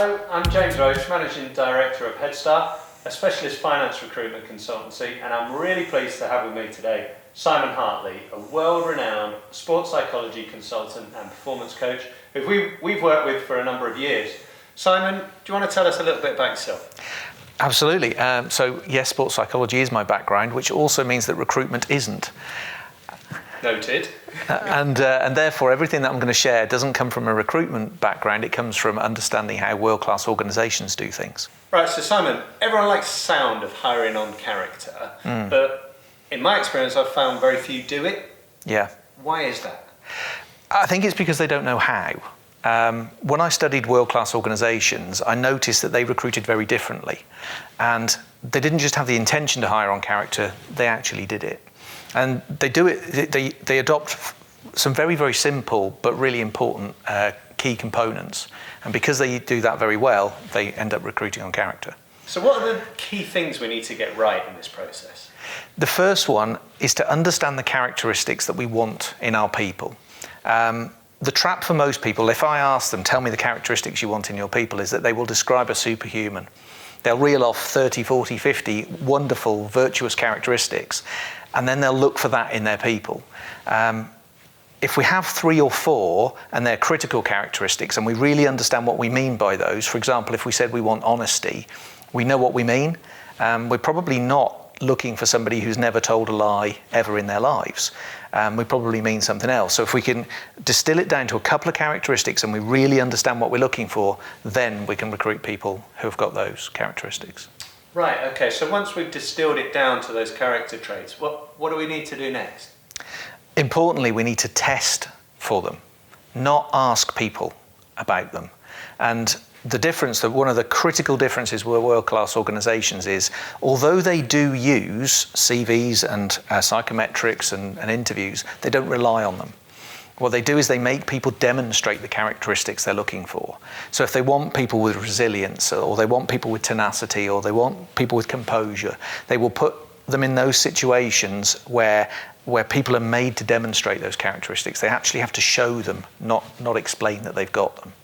Hello, I'm James Roach, Managing Director of Headstar, a specialist finance recruitment consultancy, and I'm really pleased to have with me today Simon Hartley, a world-renowned sports psychology consultant and performance coach who we've worked with for a number of years. Simon, do you want to tell us a little bit about yourself? Absolutely. So yes, sports psychology is my background, which also means that recruitment isn't. Noted. And therefore, everything that I'm going to share doesn't come from a recruitment background. It comes from understanding how world-class organisations do things. Right, so Simon, everyone likes the sound of hiring on character, but in my experience, I've found very few do it. Yeah. Why is that? I think it's because they don't know how. When I studied world-class organisations, I noticed that they recruited very differently. And they didn't just have the intention to hire on character, they actually did it. And they do it, they adopt some very, very simple but really important key components. And because they do that very well, they end up recruiting on character. So what are the key things we need to get right in this process? The first one is to understand the characteristics that we want in our people. The trap for most people, if I ask them, tell me the characteristics you want in your people, is that they will describe a superhuman. They'll reel off 30, 40, 50 wonderful, virtuous characteristics, and then they'll look for that in their people. If we have 3 or 4 and they're critical characteristics and we really understand what we mean by those, for example, if we said we want honesty, we know what we mean. We're probably not looking for somebody who's never told a lie ever in their lives. We probably mean something else. So if we can distill it down to a couple of characteristics and we really understand what we're looking for, then we can recruit people who've got those characteristics. Right, okay, so once we've distilled it down to those character traits, what do we need to do next? Importantly, we need to test for them, not ask people about them. And the difference, one of the critical differences with world-class organisations is, although they do use CVs and psychometrics and interviews, they don't rely on them. What they do is they make people demonstrate the characteristics they're looking for. So if they want people with resilience, or they want people with tenacity, or they want people with composure, they will put them in those situations where people are made to demonstrate those characteristics. They actually have to show them, not explain that they've got them.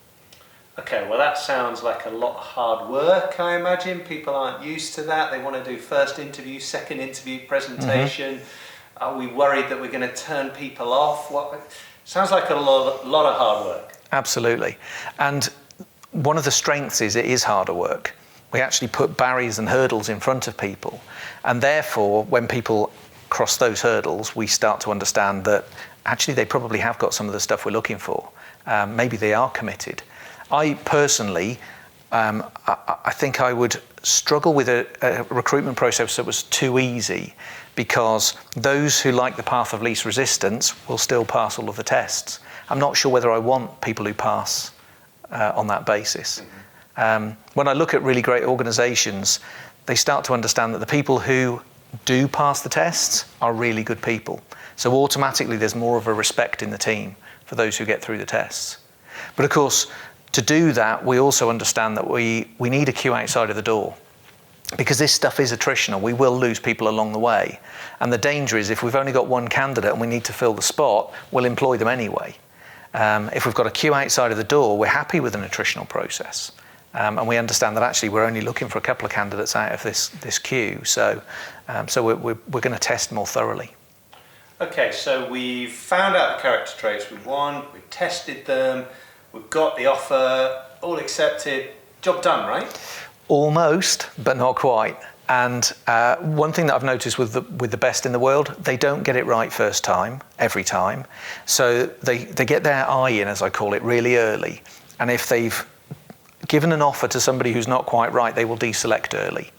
Okay, well that sounds like a lot of hard work, I imagine. People aren't used to that. They want to do first interview, second interview, presentation. Are we worried that we're going to turn people off? Sounds like a lot of hard work. Absolutely. And one of the strengths is it is harder work. We actually put barriers and hurdles in front of people. And therefore, when people cross those hurdles, we start to understand that actually they probably have got some of the stuff we're looking for. Maybe they are committed. I personally, I think I would struggle with a recruitment process that was too easy, because those who like the path of least resistance will still pass all of the tests. I'm not sure whether I want people who pass on that basis. When I look at really great organisations, they start to understand that the people who do pass the tests are really good people. So automatically there's more of a respect in the team for those who get through the tests. But of course, to do that, we also understand that we need a queue outside of the door, because this stuff is attritional. We will lose people along the way. And the danger is, if we've only got one candidate and we need to fill the spot, we'll employ them anyway. If we've got a queue outside of the door, we're happy with an attritional process. And we understand that actually we're only looking for a couple of candidates out of this queue. So we're going to test more thoroughly. Okay, so we've found out the character traits we want, we've tested them, we've got the offer, all accepted, job done, right? Almost, but not quite. And one thing that I've noticed with the best in the world, they don't get it right first time, every time. So they get their eye in, as I call it, really early. And if they've given an offer to somebody who's not quite right, they will deselect early.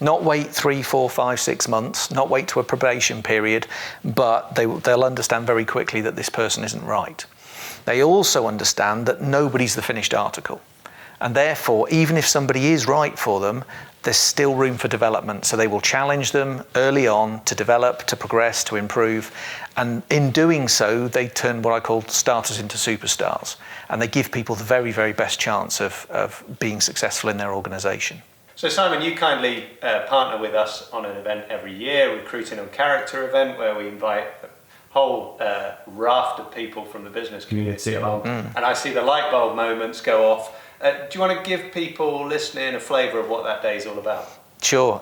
Not wait 3, 4, 5, 6 months, not wait to a probation period, but they'll understand very quickly that this person isn't right. They also understand that nobody's the finished article. And therefore, even if somebody is right for them, there's still room for development. So they will challenge them early on to develop, to progress, to improve. And in doing so, they turn what I call starters into superstars. And they give people the very, very best chance of being successful in their organisation. So Simon, you kindly partner with us on an event every year, Recruiting on Character event, where we invite whole raft of people from the business community along. And I see the light bulb moments go off Do you want to give people listening a flavour of what that day is all about? Sure.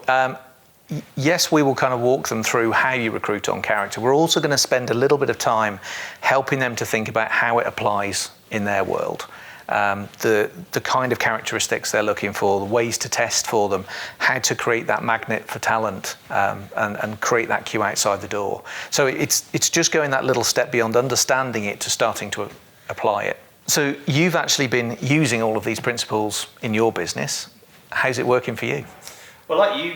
Yes, we will kind of walk them through how you recruit on character. We're also going to spend a little bit of time helping them to think about how it applies in their world. The kind of characteristics they're looking for, the ways to test for them, how to create that magnet for talent, and create that queue outside the door. So it's just going that little step beyond understanding it to starting to apply it. So you've actually been using all of these principles in your business. How's it working for you? Well, like you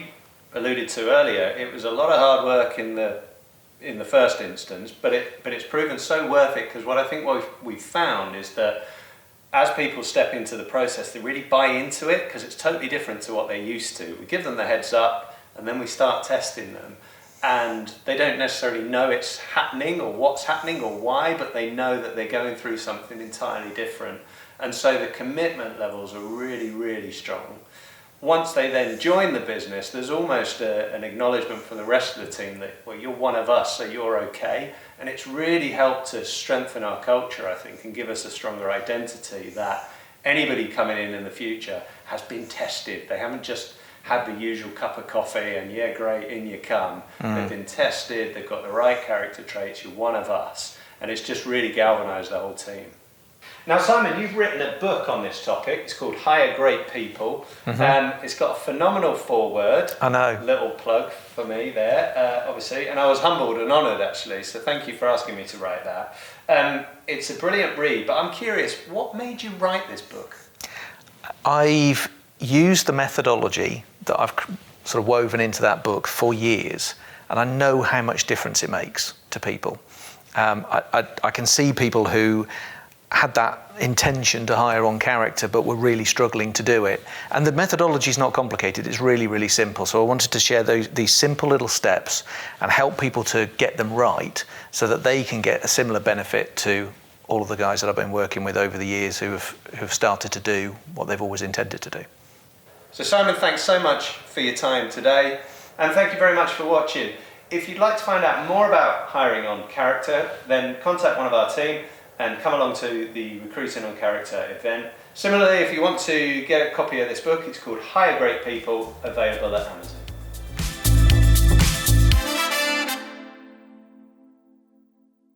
alluded to earlier, it was a lot of hard work in the first instance, but it's proven so worth it, because what I think we've found is that as people step into the process, they really buy into it, because it's totally different to what they're used to. We give them the heads up, and then we start testing them, and they don't necessarily know it's happening or what's happening or why, but they know that they're going through something entirely different. And so the commitment levels are really, really strong. Once they then join the business, there's almost an acknowledgement from the rest of the team that, well, you're one of us, so you're okay. And it's really helped to strengthen our culture, I think, and give us a stronger identity that anybody coming in the future has been tested. They haven't just had the usual cup of coffee and, yeah, great, in you come. They've been tested, they've got the right character traits, you're one of us. And it's just really galvanised the whole team. Now, Simon, you've written a book on this topic. It's called Hire Great People. It's got a phenomenal foreword. I know. Little plug for me there, obviously. And I was humbled and honoured, actually. So thank you for asking me to write that. It's a brilliant read. But I'm curious, what made you write this book? I've used the methodology that I've sort of woven into that book for years. And I know how much difference it makes to people. I can see people who had that intention to hire on character but were really struggling to do it. And the methodology is not complicated, it's really, really simple. So I wanted to share these simple little steps and help people to get them right so that they can get a similar benefit to all of the guys that I've been working with over the years who've started to do what they've always intended to do. So Simon, thanks so much for your time today, and thank you very much for watching. If you'd like to find out more about hiring on character, then contact one of our team and come along to the Recruiting on Character event. Similarly, if you want to get a copy of this book, it's called Hire Great People, available at Amazon.